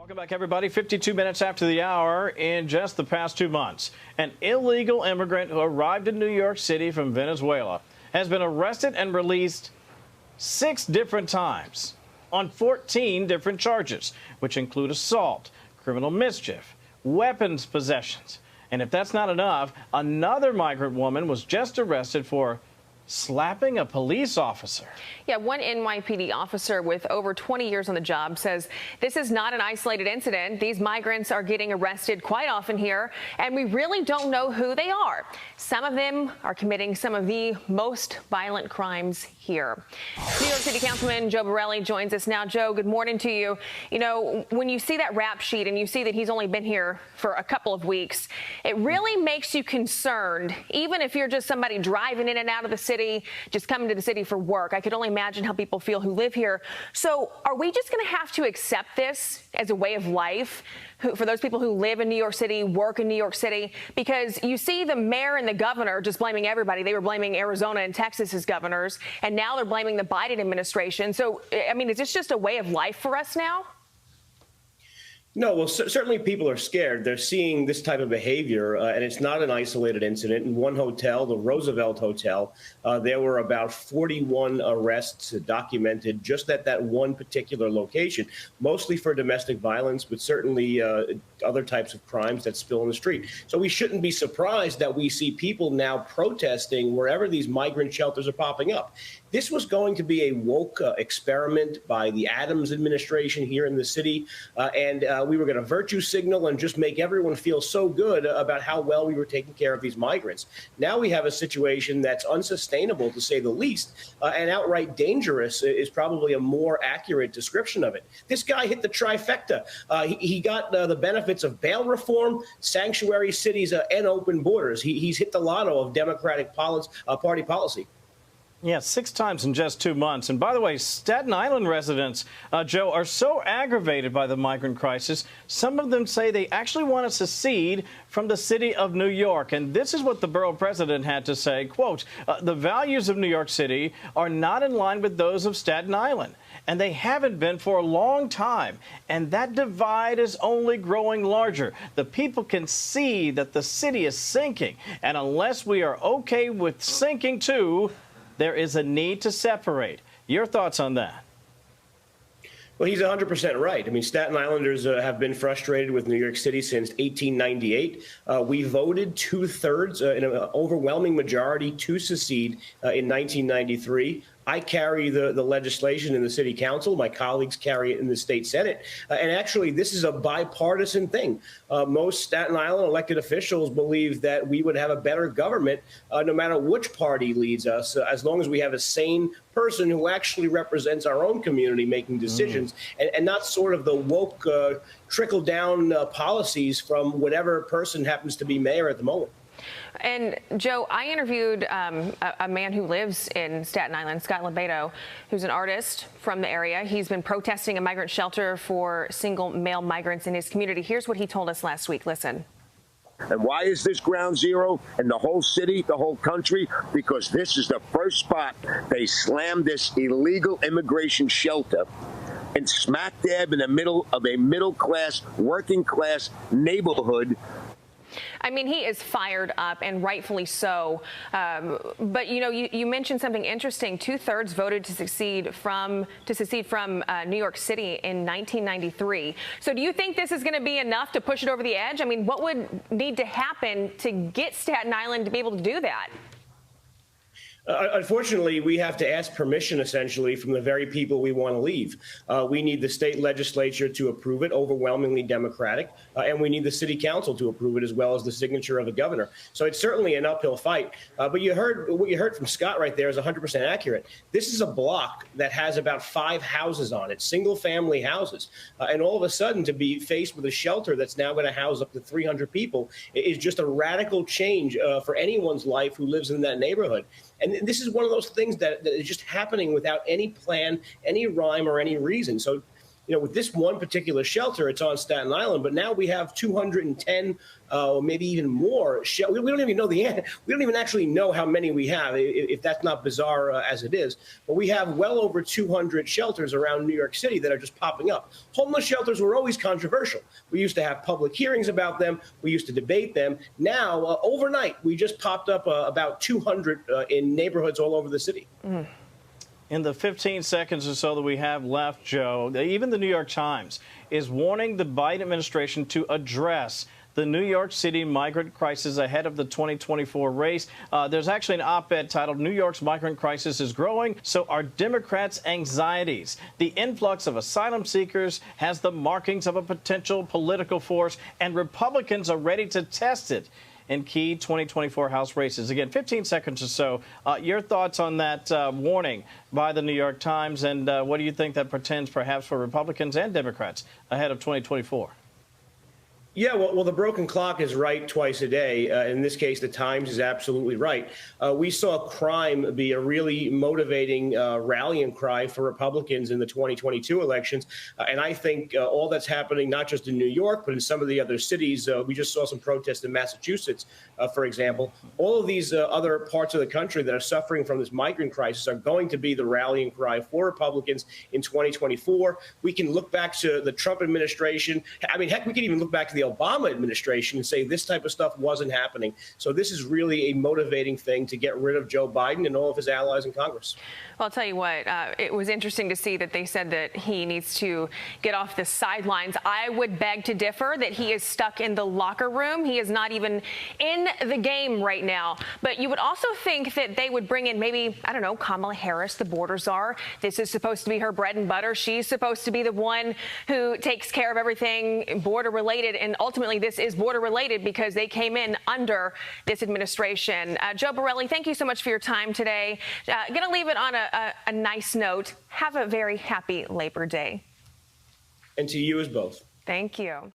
Welcome back, everybody. 52 minutes after the hour. In just the past 2 months, an illegal immigrant who arrived in New York City from Venezuela has been arrested and released 6 different times on 14 different charges, which include assault, criminal mischief, weapons possessions. And if that's not enough, another migrant woman was just arrested for slapping a police officer. Yeah, one NYPD officer with over 20 years on the job says this is not an isolated incident. These migrants are getting arrested quite often here, and we really don't know who they are. Some of them are committing some of the most violent crimes here. New York City Councilman Joe Borelli joins us now. Joe, good morning to you. You know, when you see that rap sheet and you see that he's only been here for a couple of weeks, it really makes you concerned, even if you're just somebody driving in and out of the city, just coming to the city for work. I could only imagine how people feel who live here. So are we just going to have to accept this as a way of life for those people who live in New York City, work in New York City? Because you see the mayor and the governor just blaming everybody. They were blaming Arizona and Texas as governors, and now they're blaming the Biden administration. So, I mean, is this just a way of life for us now? No, well, certainly people are scared. They're seeing this type of behavior, and it's not an isolated incident. In one hotel, the Roosevelt Hotel, there were about 41 arrests documented just at that one particular location, mostly for domestic violence, but certainly other types of crimes that spill in the street. So we shouldn't be surprised that we see people now protesting wherever these migrant shelters are popping up. This was going to be a woke experiment by the Adams administration here in the city, and we were going to virtue signal and just make everyone feel so good about how well we were taking care of these migrants. Now we have a situation that's unsustainable, to say the least, and outright dangerous is probably a more accurate description of it. This guy hit the trifecta. He got the benefits of bail reform, sanctuary cities, and open borders. He's hit the lotto of Democratic Party policy. Yeah, 6 times in just 2 months. And by the way, Staten Island residents, Joe, are so aggravated by the migrant crisis, some of them say they actually want to secede from the city of New York. And this is what the borough president had to say, quote, the values of New York City are not in line with those of Staten Island, and they haven't been for a long time. And that divide is only growing larger. The people can see that the city is sinking. And unless we are okay with sinking too, there is a need to separate. Your thoughts on that? Well, he's 100% right. I mean, Staten Islanders have been frustrated with New York City since 1898. We voted 2/3 in an overwhelming majority to secede in 1993. I carry the legislation in the city council. My colleagues carry it in the state senate. And actually, this is a bipartisan thing. Most Staten Island elected officials believe that we would have a better government no matter which party leads us, as long as we have a sane person who actually represents our own community making decisions and not sort of the woke trickle down policies from whatever person happens to be mayor at the moment. And, Joe, I interviewed a man who lives in Staten Island, Scott Lebedo, who's an artist from the area. He's been protesting a migrant shelter for single male migrants in his community. Here's what he told us last week. Listen. And why is this ground zero in the whole city, the whole country? Because this is the first spot they slammed this illegal immigration shelter, and smack dab in the middle of a middle-class, working-class neighborhood. I mean, he is fired up, and rightfully so. But, you know, you mentioned something interesting. 2/3 voted to secede from New York City in 1993. So do you think this is going to be enough to push it over the edge? I mean, what would need to happen to get Staten Island to be able to do that? Unfortunately, we have to ask permission, essentially, from the very people we want to leave. We need the state legislature to approve it, overwhelmingly Democratic, and we need the city council to approve it, as well as the signature of the governor. So it's certainly an uphill fight. But what you heard from Scott right there is 100% accurate. This is a block that has about 5 houses on it, single-family houses. And all of a sudden, to be faced with a shelter that's now going to house up to 300 people is just a radical change for anyone's life who lives in that neighborhood. And this is one of those things that is just happening without any plan, any rhyme, or any reason. So with this one particular shelter, it's on Staten Island, but now we have 210 or maybe even more. We don't even know we don't even actually know how many we have, if that's not bizarre as it is. But we have well over 200 shelters around New York City that are just popping up. Homeless shelters were always controversial. We used to have public hearings about them. We used to debate them. Now, overnight, we just popped up about 200 in neighborhoods all over the city. In the 15 seconds or so that we have left, Joe, even the New York Times is warning the Biden administration to address the New York City migrant crisis ahead of the 2024 race. There's actually an op-ed titled, "New York's Migrant Crisis is Growing, So Are Democrats' Anxieties." The influx of asylum seekers has the markings of a potential political force, and Republicans are ready to test it in key 2024 House races. Again, 15 seconds or so. Your thoughts on that warning by the New York Times, and what do you think that portends perhaps for Republicans and Democrats ahead of 2024? Yeah, well, the broken clock is right twice a day. In this case, the Times is absolutely right. We saw crime be a really motivating rallying cry for Republicans in the 2022 elections. And I think all that's happening, not just in New York, but in some of the other cities. We just saw some protests in Massachusetts, for example. All of these other parts of the country that are suffering from this migrant crisis are going to be the rallying cry for Republicans in 2024. We can look back to the Trump administration. I mean, heck, we can even look back to the Obama administration and say this type of stuff wasn't happening. So this is really a motivating thing to get rid of Joe Biden and all of his allies in Congress. Well, I'll tell you what, it was interesting to see that they said that he needs to get off the sidelines. I would beg to differ that he is stuck in the locker room. He is not even in the game right now. But you would also think that they would bring in maybe, I don't know, Kamala Harris, the border czar. This is supposed to be her bread and butter. She's supposed to be the one who takes care of everything border related. And ultimately, this is border related because they came in under this administration. Joe Borelli, thank you so much for your time today. Going to leave it on a nice note. Have a very happy Labor Day. And to you as both. Thank you.